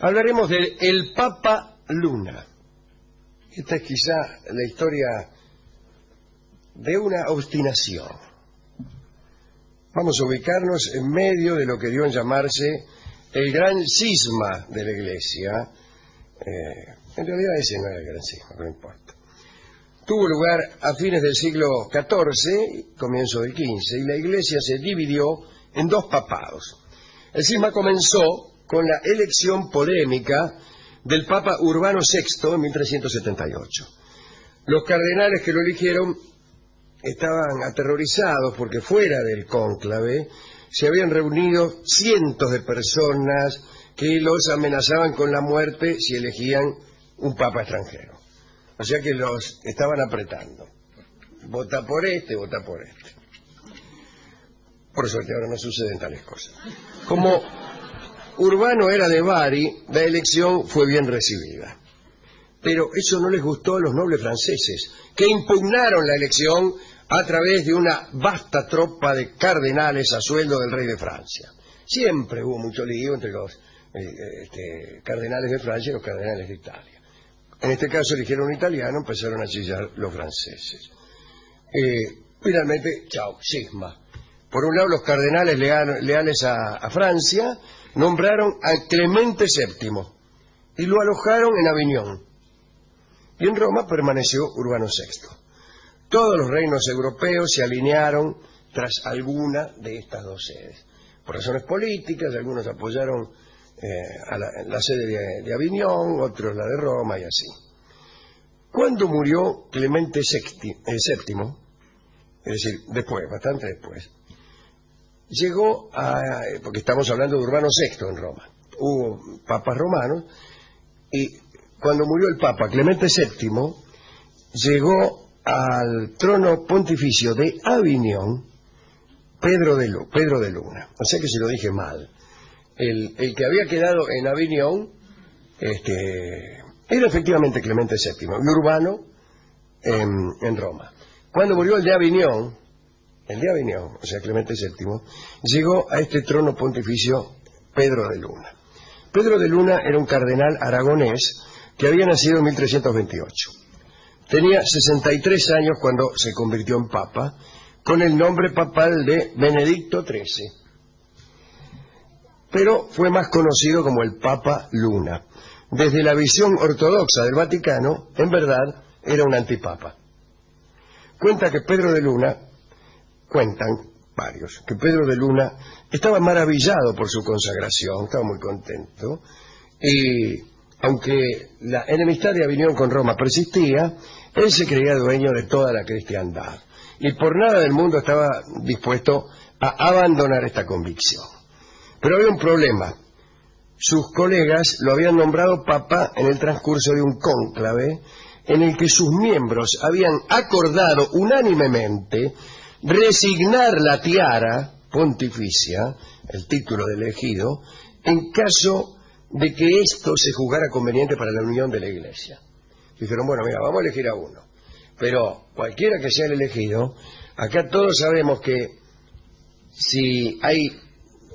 Hablaremos de el Papa Luna. Esta es quizá la historia de una obstinación. Vamos a ubicarnos en medio de lo que dio en llamarse el gran cisma de la Iglesia. En realidad ese no era el gran cisma, no importa. Tuvo lugar a fines del siglo XIV, comienzo del XV, y la Iglesia se dividió en dos papados. El cisma comenzó con la elección polémica del Papa Urbano VI en 1378. Los cardenales que lo eligieron estaban aterrorizados porque fuera del cónclave se habían reunido cientos de personas que los amenazaban con la muerte si elegían un papa extranjero. O sea que los estaban apretando. Vota por este, vota por este. Por suerte ahora no suceden tales cosas. Como Urbano era de Bari, la elección fue bien recibida. Pero eso no les gustó a los nobles franceses, que impugnaron la elección a través de una vasta tropa de cardenales a sueldo del rey de Francia. Siempre hubo mucho lío entre los cardenales de Francia y los cardenales de Italia. En este caso eligieron un italiano, empezaron a chillar los franceses. Finalmente, chao, cisma. Por un lado, los cardenales leales a Francia nombraron a Clemente VII y lo alojaron en Aviñón. Y en Roma permaneció Urbano VI. Todos los reinos europeos se alinearon tras alguna de estas dos sedes. Por razones políticas, algunos apoyaron la sede de Aviñón, otros la de Roma y así. Cuando murió Clemente VII, es decir, después, bastante después, llegó porque estamos hablando de Urbano VI en Roma, hubo papas romanos, y cuando murió el papa Clemente VII, llegó al trono pontificio de Aviñón Pedro de Luna. O sea que se lo dije mal. El que había quedado en Aviñón era efectivamente Clemente VII, y Urbano en Roma. Cuando murió el de Aviñón, o sea Clemente VII, llegó a este trono pontificio Pedro de Luna. Pedro de Luna era un cardenal aragonés que había nacido en 1328. Tenía 63 años cuando se convirtió en papa, con el nombre papal de Benedicto XIII. Pero fue más conocido como el Papa Luna. Desde la visión ortodoxa del Vaticano, en verdad, era un antipapa. Cuentan varios, que Pedro de Luna estaba maravillado por su consagración, estaba muy contento, y aunque la enemistad de Aviñón con Roma persistía, él se creía dueño de toda la cristiandad, y por nada del mundo estaba dispuesto a abandonar esta convicción. Pero había un problema. Sus colegas lo habían nombrado papa en el transcurso de un cónclave en el que sus miembros habían acordado unánimemente resignar la tiara pontificia, el título de elegido, en caso de que esto se juzgara conveniente para la unión de la Iglesia. Dijeron, bueno, mira, vamos a elegir a uno, pero cualquiera que sea el elegido, acá todos sabemos que si hay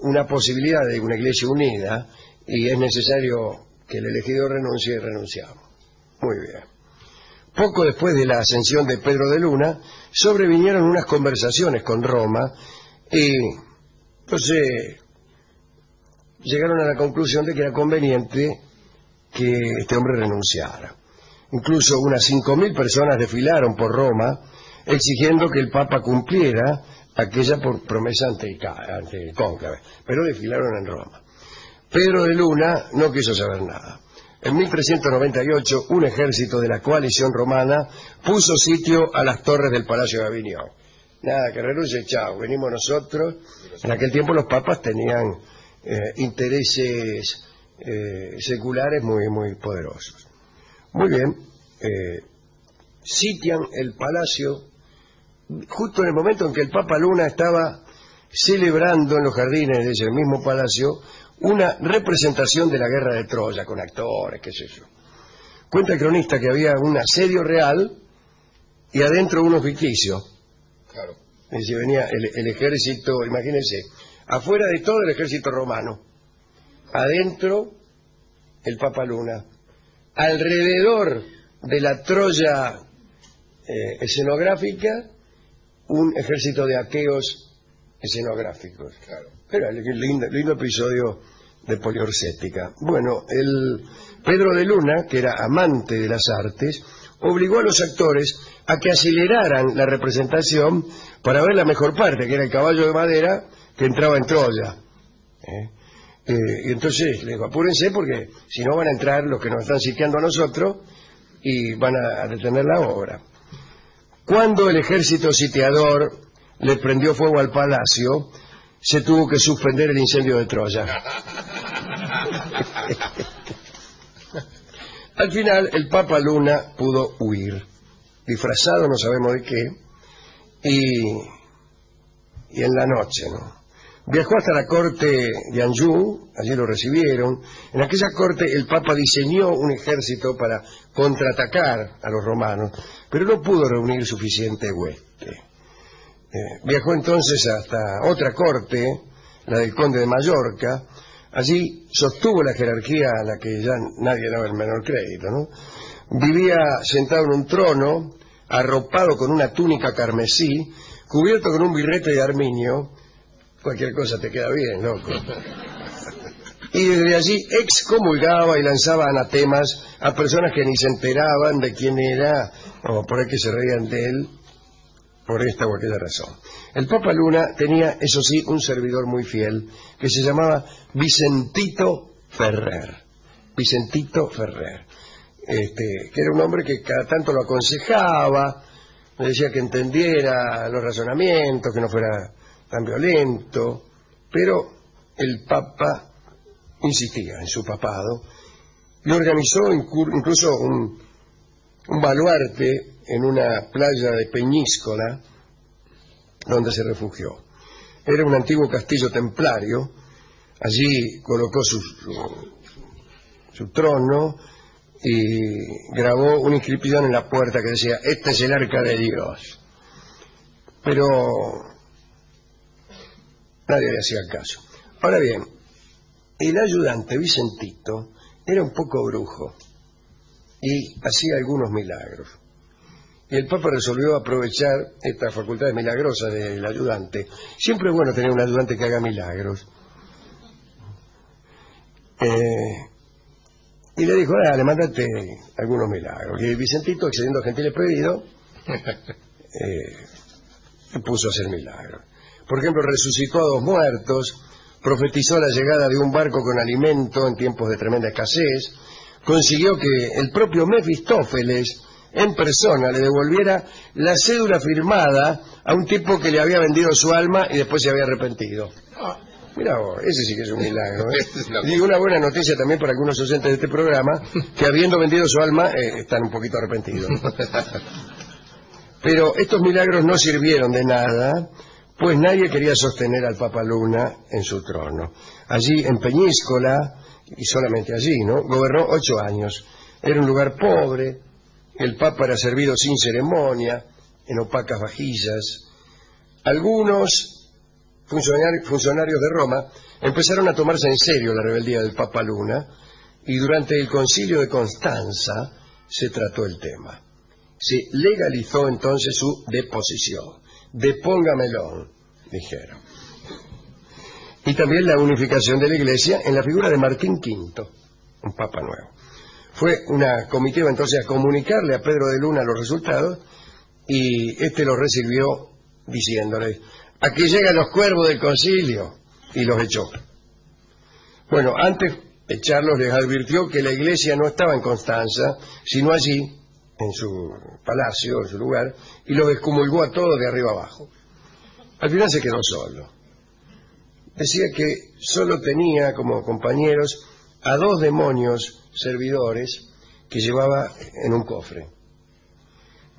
una posibilidad de una Iglesia unida y es necesario que el elegido renuncie, renunciamos. Muy bien. Poco después de la ascensión de Pedro de Luna, sobrevinieron unas conversaciones con Roma y entonces llegaron a la conclusión de que era conveniente que este hombre renunciara. Incluso unas 5.000 personas desfilaron por Roma exigiendo que el Papa cumpliera aquella promesa ante el cónclave, pero desfilaron en Roma. Pedro de Luna no quiso saber nada. En 1398, un ejército de la coalición romana puso sitio a las torres del Palacio de Aviñón. Nada, que renuncie, chao, venimos nosotros. En aquel tiempo los papas tenían intereses seculares muy poderosos. Muy bien, sitian el palacio justo en el momento en que el Papa Luna estaba celebrando en los jardines de ese mismo palacio una representación de la guerra de Troya con actores, qué sé yo. Cuenta el cronista que había un asedio real y adentro unos ficticios. Claro. Es decir, venía el ejército, imagínense, afuera de todo el ejército romano, adentro el Papa Luna, alrededor de la Troya escenográfica, un ejército de aqueos escenográficos. Claro. Era lindo episodio de Poliorcética. Bueno, el Pedro de Luna, que era amante de las artes, obligó a los actores a que aceleraran la representación para ver la mejor parte, que era el caballo de madera que entraba en Troya. Y entonces les digo, apúrense porque si no van a entrar los que nos están sitiando a nosotros y van a detener la obra. Cuando el ejército sitiador le prendió fuego al palacio, se tuvo que suspender el incendio de Troya. Al final, el Papa Luna pudo huir, disfrazado no sabemos de qué, y en la noche, ¿no? Viajó hasta la corte de Anjou, allí lo recibieron. En aquella corte el Papa diseñó un ejército para contraatacar a los romanos, pero no pudo reunir suficiente hueste. Viajó entonces hasta otra corte, la del conde de Mallorca. Allí sostuvo la jerarquía a la que ya nadie daba el menor crédito, ¿no? Vivía sentado en un trono, arropado con una túnica carmesí, cubierto con un birrete de armiño. Cualquier cosa te queda bien, loco. Y desde allí excomulgaba y lanzaba anatemas a personas que ni se enteraban de quién era, o por ahí que se reían de él, por esta o aquella razón. El Papa Luna tenía, eso sí, un servidor muy fiel, que se llamaba Vicentito Ferrer. Vicentito Ferrer. Que era un hombre que cada tanto lo aconsejaba, le decía que entendiera los razonamientos, que no fuera tan violento, pero el Papa insistía en su papado y organizó incluso un baluarte en una playa de Peñíscola donde se refugió. Era un antiguo castillo templario, allí colocó su trono y grabó una inscripción en la puerta que decía: "Este es el arca de Dios". Pero nadie le hacía caso. Ahora bien, el ayudante Vicentito era un poco brujo y hacía algunos milagros. Y el Papa resolvió aprovechar estas facultades milagrosas del ayudante. Siempre es bueno tener un ayudante que haga milagros. Y le dijo: dale, mándate algunos milagros. Y Vicentito, excediendo a gentiles pedidos, se puso a hacer milagros. Por ejemplo, resucitó a 2 muertos, profetizó la llegada de un barco con alimento en tiempos de tremenda escasez, consiguió que el propio Mefistófeles en persona le devolviera la cédula firmada a un tipo que le había vendido su alma y después se había arrepentido. Mira vos, ese sí que es un milagro, ¿eh? Y una buena noticia también para algunos oyentes de este programa, que habiendo vendido su alma están un poquito arrepentidos. Pero estos milagros no sirvieron de nada, pues nadie quería sostener al Papa Luna en su trono. Allí en Peñíscola, y solamente allí, ¿no?, gobernó 8 años. Era un lugar pobre, el Papa era servido sin ceremonia, en opacas vajillas. Algunos funcionarios de Roma empezaron a tomarse en serio la rebeldía del Papa Luna, y durante el concilio de Constanza se trató el tema. Se legalizó entonces su deposición. Depóngamelo, dijeron. Y también la unificación de la Iglesia en la figura de Martín V, un Papa nuevo. Fue una comitiva entonces a comunicarle a Pedro de Luna los resultados, y este los recibió diciéndole: aquí llegan los cuervos del concilio, y los echó. Bueno, antes de echarlos les advirtió que la Iglesia no estaba en Constanza, sino allí, en su palacio, en su lugar, y los excomulgó a todos de arriba abajo. Al final se quedó solo. Decía que solo tenía como compañeros a 2 demonios servidores que llevaba en un cofre.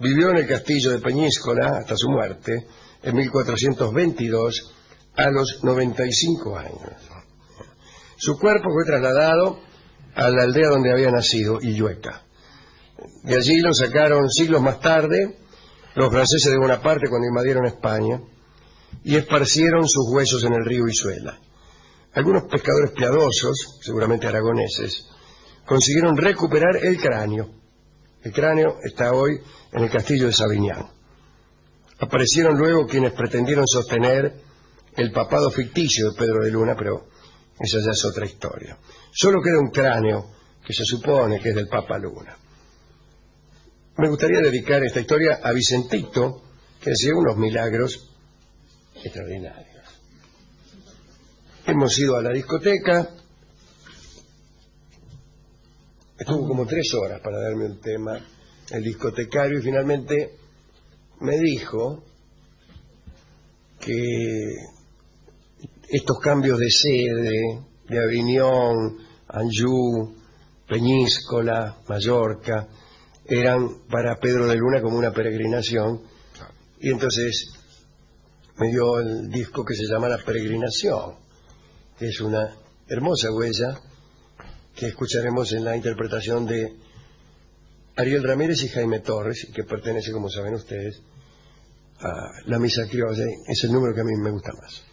Vivió en el castillo de Peñíscola hasta su muerte en 1422 a los 95 años. Su cuerpo fue trasladado a la aldea donde había nacido, Illueca. De allí lo sacaron siglos más tarde los franceses de Bonaparte cuando invadieron España y esparcieron sus huesos en el río Isuela. Algunos pescadores piadosos, seguramente aragoneses, consiguieron recuperar el cráneo. El cráneo está hoy en el castillo de Sabiñán. Aparecieron luego quienes pretendieron sostener el papado ficticio de Pedro de Luna, pero esa ya es otra historia. Solo queda un cráneo que se supone que es del Papa Luna. Me gustaría dedicar esta historia a Vicentito, que hacía unos milagros extraordinarios. Hemos ido a la discoteca, estuvo como 3 horas para darme un tema, el discotecario, y finalmente me dijo que estos cambios de sede, de Aviñón, Anjou, Peñíscola, Mallorca, eran para Pedro de Luna como una peregrinación, y entonces me dio el disco que se llama La Peregrinación, que es una hermosa huella que escucharemos en la interpretación de Ariel Ramírez y Jaime Torres, y que pertenece, como saben ustedes, a la Misa Criolla. Es el número que a mí me gusta más.